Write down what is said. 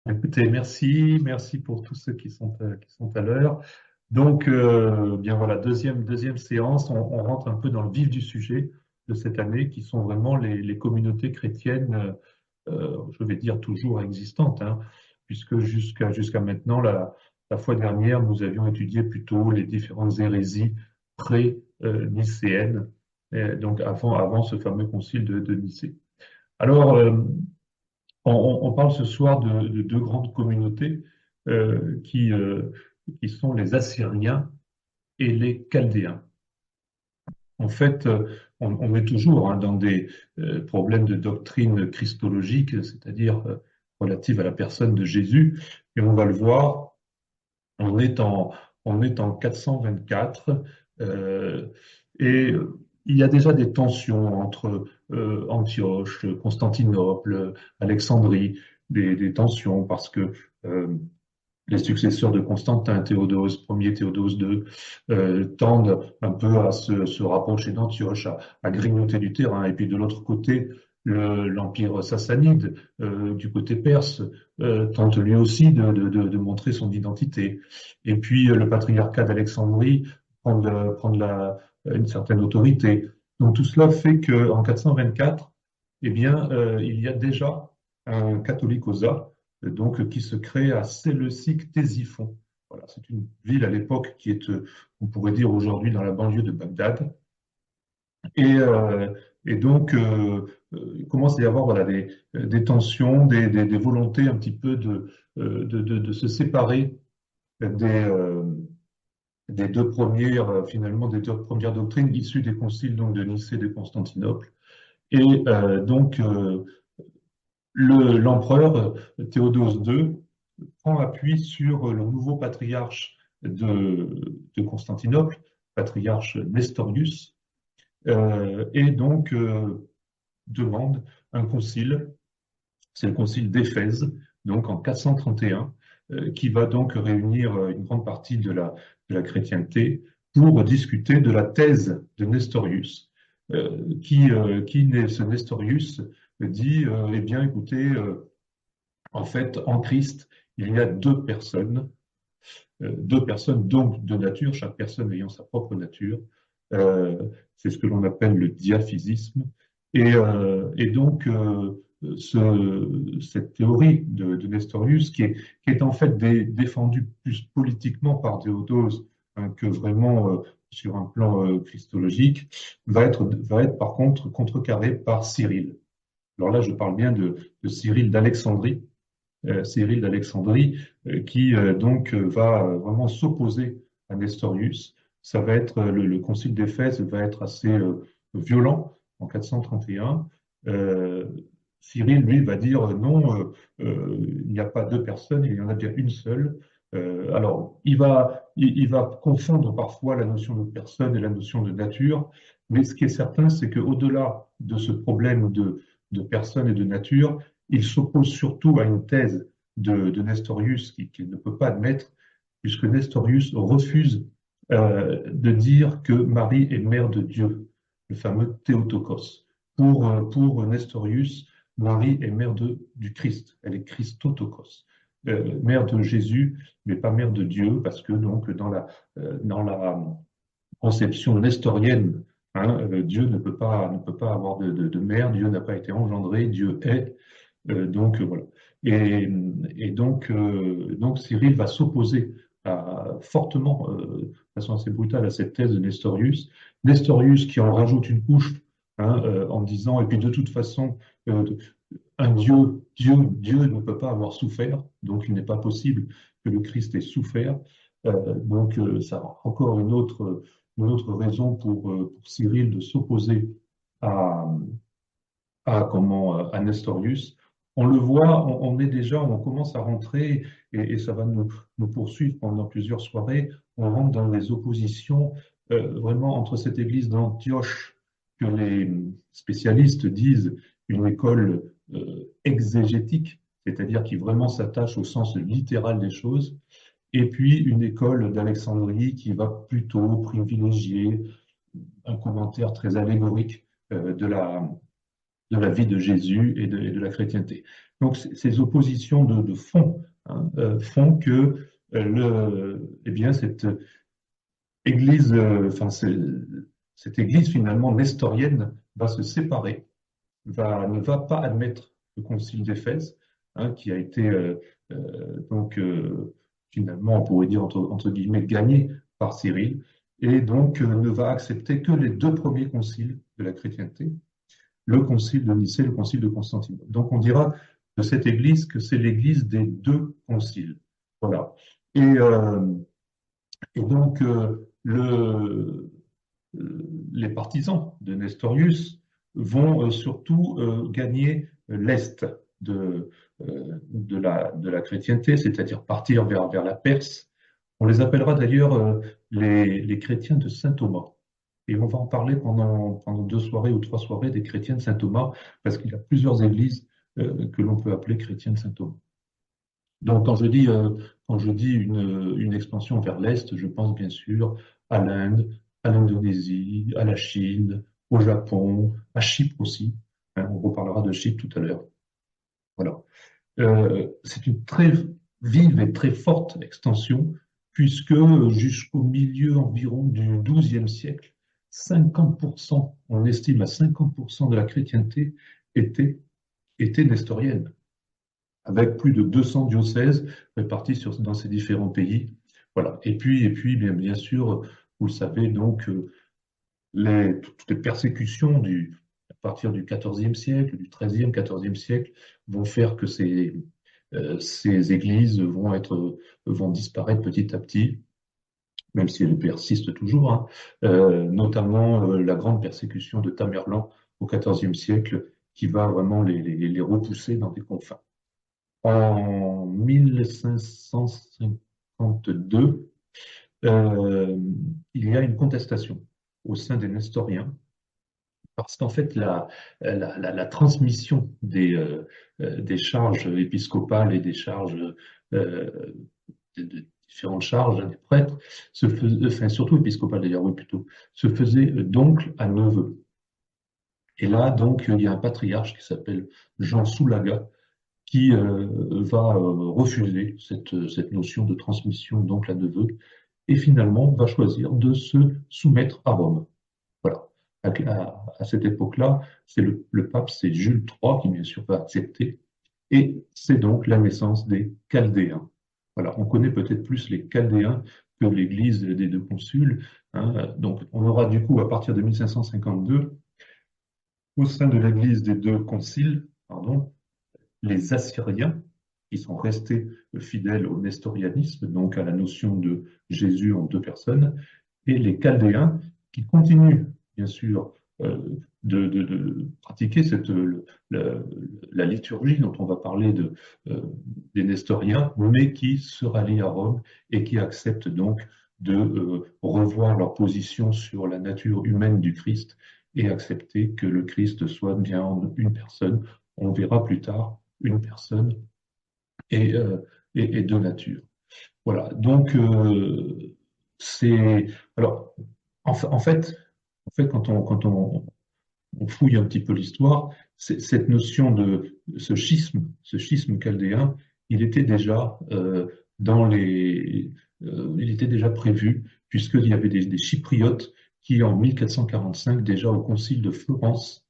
Écoutez, merci pour tous ceux qui sont à l'heure. Donc, bien voilà, deuxième séance, on rentre un peu dans le vif du sujet de cette année, qui sont vraiment les communautés chrétiennes, je vais dire toujours existantes, hein, puisque jusqu'à maintenant, la fois dernière, nous avions étudié plutôt les différentes hérésies pré-nicéennes, donc avant ce fameux concile de Nicée. Alors, on parle ce soir de deux grandes communautés qui sont les Assyriens et les Chaldéens. En fait, on est toujours hein, dans des problèmes de doctrine christologique, c'est-à-dire relative à la personne de Jésus, et on va le voir, on est en 424, et il y a déjà des tensions entre Antioche, Constantinople, Alexandrie, des tensions parce que les successeurs de Constantin, Théodose Ier, Théodose II, tendent un peu à se rapprocher d'Antioche, à grignoter du terrain. Et puis de l'autre côté, l'empire sassanide, du côté perse, tente lui aussi de montrer son identité. Et puis le patriarcat d'Alexandrie prend une certaine autorité. Donc tout cela fait qu'en 424, eh bien, il y a déjà un catholicosa donc qui se crée à Séleucique-Ctésiphon. Voilà, c'est une ville à l'époque qui est, on pourrait dire aujourd'hui, dans la banlieue de Bagdad. Et, euh, et donc, il commence à y avoir voilà, des tensions, des volontés un petit peu de se séparer des, euh, des deux premières, finalement, des deux premières doctrines issues des conciles donc, de Nicée et de Constantinople. Et donc, l'empereur Théodose II prend appui sur le nouveau patriarche de Constantinople, patriarche Nestorius, et donc demande un concile, c'est le concile d'Éphèse, donc en 431, qui va donc réunir une grande partie de la chrétienté pour discuter de la thèse de Nestorius, ce Nestorius dit, eh bien, écoutez, en fait, en Christ, il y a deux personnes donc de nature, chaque personne ayant sa propre nature. Euh, c'est ce que l'on appelle le diaphysisme. Et donc, cette théorie de Nestorius, qui est en fait défendue plus politiquement par Théodose hein, que vraiment sur un plan christologique, va être par contre contrecarrée par Cyril. Alors là, je parle bien de Cyril d'Alexandrie, Cyril d'Alexandrie, qui donc va vraiment s'opposer à Nestorius. Ça va être le concile d'Éphèse va être assez violent en 431. Euh, Cyril, lui, va dire non, il n'y a pas deux personnes, il y en a bien une seule. Alors, il va confondre parfois la notion de personne et la notion de nature, mais ce qui est certain, c'est qu'au-delà de ce problème de personne et de nature, il s'oppose surtout à une thèse de Nestorius qu'il ne peut pas admettre, puisque Nestorius refuse de dire que Marie est mère de Dieu, le fameux Théotokos. Pour Nestorius, Marie est mère du Christ, elle est Christotokos, mère de Jésus, mais pas mère de Dieu, parce que donc dans la conception nestorienne, hein, Dieu ne peut pas avoir de mère, Dieu n'a pas été engendré, Dieu est. Donc voilà. Et donc Cyril va s'opposer fortement, de façon assez brutale, à cette thèse de Nestorius. Nestorius qui en rajoute une couche hein, en disant, et puis de toute façon, euh, un Dieu ne peut pas avoir souffert, donc il n'est pas possible que le Christ ait souffert. Donc ça a encore une autre raison pour Cyril de s'opposer à, à Nestorius. On le voit, on commence à rentrer, et ça va nous poursuivre pendant plusieurs soirées, on rentre dans les oppositions vraiment entre cette église d'Antioche, que les spécialistes disent une école exégétique, c'est-à-dire qui vraiment s'attache au sens littéral des choses, et puis une école d'Alexandrie qui va plutôt privilégier un commentaire très allégorique de la vie de Jésus et de la chrétienté. Donc ces oppositions de fond hein, font que eh bien, cette église, cette église finalement nestorienne va se séparer, ne va pas admettre le concile d'Éphèse, hein, qui a été donc finalement, on pourrait dire entre guillemets, gagné par Cyril, et donc ne va accepter que les deux premiers conciles de la chrétienté, le concile de Nicée et le concile de Constantinople. Donc on dira de cette église que c'est l'église des deux conciles. Voilà. Et, euh, et donc les partisans de Nestorius vont surtout gagner l'Est de la chrétienté, c'est-à-dire partir vers la Perse. On les appellera d'ailleurs les chrétiens de Saint Thomas. Et on va en parler pendant 2 soirées ou 3 soirées des chrétiens de Saint Thomas, parce qu'il y a plusieurs églises que l'on peut appeler chrétiens de Saint Thomas. Donc quand je dis une expansion vers l'Est, je pense bien sûr à l'Inde, à l'Indonésie, à la Chine, au Japon, à Chypre aussi. Hein, on reparlera de Chypre tout à l'heure. Voilà. C'est une très vive et très forte extension, puisque jusqu'au milieu environ du XIIe siècle, 50%, on estime à 50% de la chrétienté était, était nestorienne, avec plus de 200 diocèses répartis dans ces différents pays. Voilà. Et puis bien sûr, vous le savez, donc, toutes les persécutions à partir du XIVe siècle, du XIIIe, XIVe siècle, vont faire que ces églises vont disparaître petit à petit, même si elles persistent toujours, hein. Notamment la grande persécution de Tamerlan au XIVe siècle, qui va vraiment les repousser dans des confins. En 1552, il y a une contestation au sein des nestoriens, parce qu'en fait, la transmission des charges épiscopales et des charges, de différentes charges des prêtres, enfin, surtout épiscopales d'ailleurs, oui, plutôt, se faisait d'oncle à neveu. Et là, donc, il y a un patriarche qui s'appelle Jean Soulaga, qui va refuser cette notion de transmission d'oncle à neveu, et finalement va choisir de se soumettre à Rome. Voilà. À cette époque-là, c'est le pape, c'est Jules III qui bien sûr va accepter, et c'est donc la naissance des Chaldéens. Voilà, on connaît peut-être plus les Chaldéens que l'Église des deux consuls, hein. Donc on aura du coup à partir de 1552, au sein de l'Église des deux conciles, pardon, les Assyriens, qui sont restés fidèles au nestorianisme, donc à la notion de Jésus en deux personnes, et les Chaldéens, qui continuent, bien sûr, de pratiquer la liturgie dont on va parler des nestoriens, mais qui se rallient à Rome et qui acceptent donc de revoir leur position sur la nature humaine du Christ et accepter que le Christ soit bien une personne. On verra plus tard une personne et, euh, et deux natures. Voilà, donc c'est... Alors, en fait, quand on fouille un petit peu l'histoire, cette notion de ce schisme chaldéen, il était déjà il était déjà prévu, puisqu'il y avait des Chypriotes qui, en 1445, déjà au concile de Florence,